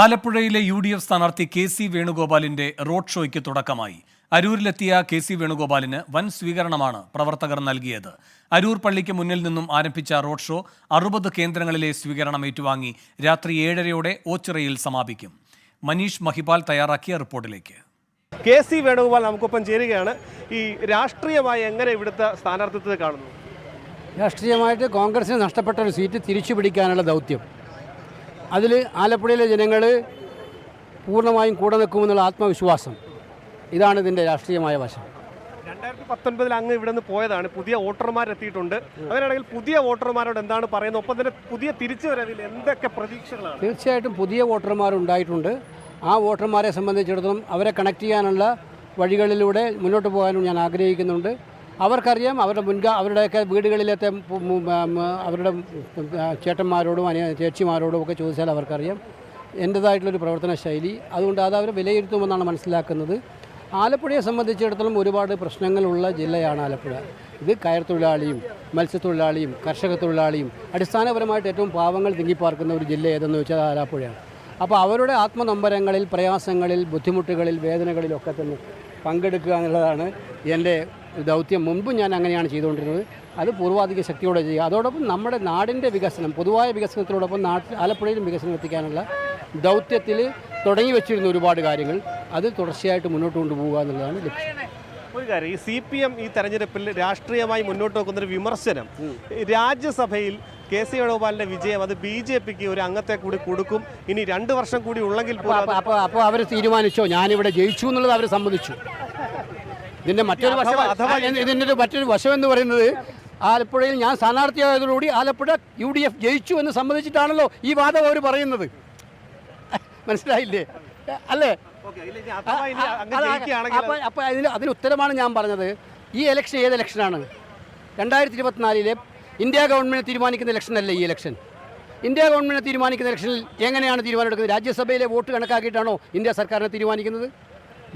ആലപ്പുഴയിലെ UDF സ്ഥാനാർത്ഥി KC വേണുഗോപാലിന്റെ road ഷോയ്ക്ക് തുടക്കമായി. അരൂരിലെത്തിയ KC വേണുഗോപാലിന് വൻ സ്വീകരണമാണ് പ്രവർത്തകർ നൽകിയത്. അരൂർ പള്ളിക്ക് മുന്നിൽ നിന്നും ആരംഭിച്ച റോഡ് ഷോ 60 കേന്ദ്രങ്ങളിലെ സ്വീകരണം ഏറ്റുവാങ്ങി രാത്രി 7:30 ഓച്ചിറയിൽ സമാപിക്കും. മനീഷ് മഹിപാൽ തയ്യാറാക്കിയ റിപ്പോർട്ടിലേക്ക്. KC വേണുഗോപാൽ നമുക്കൊപ്പം ചേരുകയാണ്. ഈ രാഷ്ട്രീയമായി എങ്ങനെ ഇവിടുത്തെ സ്ഥാനാർത്ഥിത്വത്തെ കാണുന്നു? രാഷ്ട്രീയമായിട്ട് കോൺഗ്രസിന് നഷ്ടപ്പെട്ട ഒരു സീറ്റ് തിരിച്ചു പിടിക്കാനുള്ള ദൗത്യം, അതിൽ ആലപ്പുഴയിലെ ജനങ്ങൾ പൂർണ്ണമായും കൂടെ നിൽക്കുമെന്നുള്ള ആത്മവിശ്വാസം, ഇതാണ് ഇതിൻ്റെ രാഷ്ട്രീയമായ വശം. 2019 അങ്ങ് ഇവിടെ നിന്ന് പോയതാണ്, പുതിയ വോട്ടർമാരെത്തിയിട്ടുണ്ട്. അങ്ങനെയാണെങ്കിൽ പുതിയ വോട്ടർമാരോട് എന്താണ് പറയുന്നത്? ഒപ്പം തന്നെ പുതിയ തിരിച്ചുവരവിൽ എന്തൊക്കെ പ്രതീക്ഷകളാണ്? തീർച്ചയായിട്ടും പുതിയ വോട്ടർമാരുണ്ടായിട്ടുണ്ട്. ആ വോട്ടർമാരെ സംബന്ധിച്ചിടത്തോളം അവരെ കണക്ട് ചെയ്യാനുള്ള വഴികളിലൂടെ മുന്നോട്ട് പോകാനും ഞാൻ ആഗ്രഹിക്കുന്നുണ്ട്. അവർക്കറിയാം, അവരുടെയൊക്കെ വീടുകളിലത്തെ അവരുടെ ചേട്ടന്മാരോടും ചേച്ചിമാരോടും ഒക്കെ ചോദിച്ചാൽ അവർക്കറിയാം എൻ്റേതായിട്ടുള്ളൊരു പ്രവർത്തന ശൈലി. അതുകൊണ്ട് അത് അവർ വിലയിരുത്തുമെന്നാണ് മനസ്സിലാക്കുന്നത്. ആലപ്പുഴയെ സംബന്ധിച്ചിടത്തോളം ഒരുപാട് പ്രശ്നങ്ങളുള്ള ജില്ലയാണ് ആലപ്പുഴ. ഇത് കയർ തൊഴിലാളിയും മത്സ്യത്തൊഴിലാളിയും കർഷക തൊഴിലാളിയും അടിസ്ഥാനപരമായിട്ട് ഏറ്റവും പാവങ്ങൾ തിങ്ങിപ്പാർക്കുന്ന ഒരു ജില്ല ഏതെന്ന് വെച്ചാൽ ആലപ്പുഴയാണ്. അപ്പോൾ അവരുടെ ആത്മനൊമ്പരങ്ങളിൽ, പ്രയാസങ്ങളിൽ, ബുദ്ധിമുട്ടുകളിൽ, വേദനകളിലൊക്കെ തന്നെ പങ്കെടുക്കുക എന്നുള്ളതാണ് എൻ്റെ ദൗത്യം. മുൻപും ഞാൻ അങ്ങനെയാണ് ചെയ്തുകൊണ്ടിരുന്നത്. അത് പൂർവാധിക ശക്തിയോടെ ചെയ്യുക. അതോടൊപ്പം നമ്മുടെ നാടിൻ്റെ വികസനം, പൊതുവായ വികസനത്തിനോടൊപ്പം ആലപ്പുഴയിലും വികസനം എത്തിക്കാനുള്ള ദൗത്യത്തിൽ തുടങ്ങി വെച്ചിരുന്ന ഒരുപാട് കാര്യങ്ങൾ അത് തുടർച്ചയായിട്ട് മുന്നോട്ട് കൊണ്ടുപോകുക എന്നുള്ളതാണ് ലക്ഷ്യം. ഒരു കാര്യം, ഈ CPM ഈ തെരഞ്ഞെടുപ്പിൽ രാഷ്ട്രീയമായി മുന്നോട്ട് വെക്കുന്നൊരു വിമർശനം, രാജ്യസഭയിൽ KC വേണുഗോപാലിന്റെ വിജയം അത് BJPക്ക് ഒരു അംഗത്തെ കൂടി കൊടുക്കും, ഇനി 2 വർഷം കൂടി ഉള്ളെങ്കിൽ അപ്പോൾ അവർ തീരുമാനിച്ചോ ഞാനിവിടെ ജയിച്ചു എന്നുള്ളത് അവർ സമ്മതിച്ചു. ഇതിൻ്റെ മറ്റൊരു വശം എന്ന് പറയുന്നത്, ആലപ്പുഴയിൽ ഞാൻ സ്ഥാനാർത്ഥിയായതോടുകൂടി ആലപ്പുഴ UDF ജയിച്ചു എന്ന് സമ്മതിച്ചിട്ടാണല്ലോ ഈ വാദം അവർ പറയുന്നത്. മനസ്സിലായില്ലേ? അല്ലേ? അപ്പോൾ അതിന് ഉത്തരമാണ് ഞാൻ പറഞ്ഞത്. ഈ ഇലക്ഷൻ ഏത് ഇലക്ഷനാണ്? 2024 ഇന്ത്യ ഗവൺമെൻറ് തീരുമാനിക്കുന്ന ഇലക്ഷനല്ല ഈ ഇലക്ഷൻ. ഇന്ത്യ ഗവൺമെൻറ് തീരുമാനിക്കുന്ന ഇലക്ഷനിൽ എങ്ങനെയാണ് തീരുമാനമെടുക്കുന്നത്? രാജ്യസഭയിലെ വോട്ട് കണക്കാക്കിയിട്ടാണോ ഇന്ത്യ സർക്കാരിനെ തീരുമാനിക്കുന്നത്?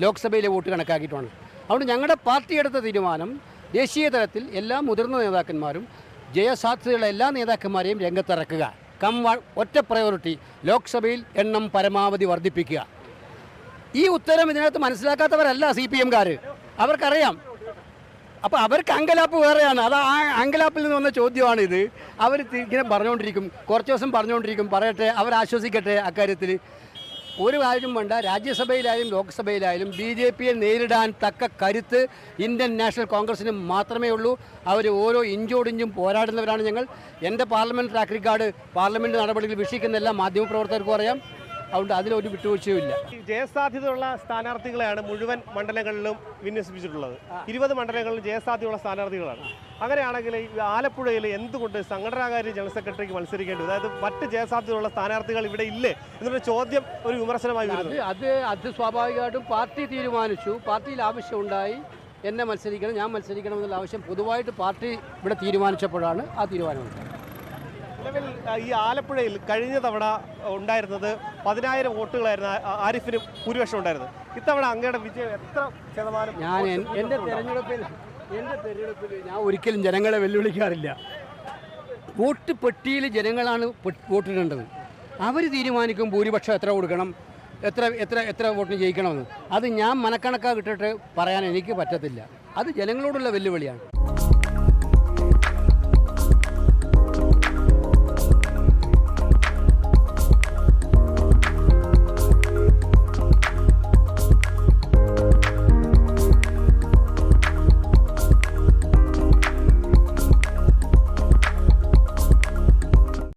ലോക്സഭയിലെ വോട്ട് കണക്കാക്കിയിട്ടാണ്. അതുകൊണ്ട് ഞങ്ങളുടെ പാർട്ടി എടുത്ത തീരുമാനം ദേശീയ തലത്തിൽ എല്ലാ മുതിർന്ന നേതാക്കന്മാരും ജയസാധ്യതയുള്ള എല്ലാ നേതാക്കന്മാരെയും രംഗത്തിറക്കുക. ഒറ്റ പ്രയോറിറ്റി, ലോക്സഭയിൽ എണ്ണം പരമാവധി വർദ്ധിപ്പിക്കുക. ഈ ഉത്തരം ഇതിനകത്ത് മനസ്സിലാക്കാത്തവരല്ല CPMകാർ, അവർക്കറിയാം. അപ്പോൾ അവർക്ക് അങ്കലാപ്പ് വേറെയാണ്. അത് ആ അങ്കലാപ്പിൽ നിന്ന് വന്ന ചോദ്യമാണിത്. അവർ ഇങ്ങനെ പറഞ്ഞുകൊണ്ടിരിക്കും, കുറച്ച് ദിവസം പറഞ്ഞുകൊണ്ടിരിക്കും, പറയട്ടെ, അവരാശ്വസിക്കട്ടെ. അക്കാര്യത്തിൽ ഒരു കാര്യം വേണ്ട. രാജ്യസഭയിലായാലും ലോക്സഭയിലായാലും BJPയെ നേരിടാൻ തക്ക കരുത്ത് ഇന്ത്യൻ നാഷണൽ കോൺഗ്രസിന് മാത്രമേ ഉള്ളൂ. അവർ ഓരോ ഇഞ്ചോടിഞ്ചും പോരാടുന്നവരാണ് ഞങ്ങൾ. എൻ്റെ പാർലമെൻറ്റ് ട്രാക്ക് റെക്കോർഡ്, പാർലമെൻറ്റ് നടപടികൾ വീക്ഷിക്കുന്ന എല്ലാ മാധ്യമപ്രവർത്തകർക്കും അറിയാം. അതുകൊണ്ട് അതിലൊരു വിട്ടുവീഴ്ചയുമില്ല. ജയസാധ്യതയുള്ള സ്ഥാനാർത്ഥികളെയാണ് മുഴുവൻ മണ്ഡലങ്ങളിലും വിന്യസിപ്പിച്ചിട്ടുള്ളത്. 20 മണ്ഡലങ്ങളിലും ജയസാധ്യതയുള്ള സ്ഥാനാർത്ഥികളാണ്. അങ്ങനെയാണെങ്കിൽ ആലപ്പുഴയിൽ എന്തുകൊണ്ട് സംഘടനാകാര്യ ജനറൽ സെക്രട്ടറിക്ക് മത്സരിക്കേണ്ടി, അതായത് മറ്റ് ജയസാധ്യതയുള്ള സ്ഥാനാർത്ഥികൾ ഇവിടെ ഇല്ലേ എന്നൊരു ചോദ്യം, ഒരു വിമർശനമായി വരുന്നത്? അത് സ്വാഭാവികമായിട്ടും പാർട്ടി തീരുമാനിച്ചു. പാർട്ടിയിൽ ആവശ്യമുണ്ടായി എന്നെ മത്സരിക്കണം, ഞാൻ മത്സരിക്കണം എന്നുള്ള ആവശ്യം പൊതുവായിട്ട് പാർട്ടി ഇവിടെ തീരുമാനിച്ചപ്പോഴാണ് ആ തീരുമാനമുണ്ടായത്. നിലവിൽ ഈ ആലപ്പുഴയിൽ കഴിഞ്ഞ തവണ ഉണ്ടായിരുന്നത് 10,000 വോട്ടുകളായിരുന്നു ആരിഫിന് ഭൂരിപക്ഷം ഉണ്ടായിരുന്നത്. ഇത്തവണ അങ്ങയുടെ വിജയം എത്ര ശതമാനം? എൻ്റെ തെരഞ്ഞെടുപ്പിൽ ഞാൻ ഒരിക്കലും ജനങ്ങളെ വെല്ലുവിളിക്കാറില്ല. വോട്ട് പെട്ടിയിൽ ജനങ്ങളാണ് വോട്ടിടേണ്ടത്. അവർ തീരുമാനിക്കും ഭൂരിപക്ഷം എത്ര കൊടുക്കണം, എത്ര വോട്ടിന് ജയിക്കണമെന്ന്. അത് ഞാൻ മനക്കണക്കാ കിട്ടിട്ട് പറയാൻ എനിക്ക് പറ്റത്തില്ല. അത് ജനങ്ങളോടുള്ള വെല്ലുവിളിയാണ്.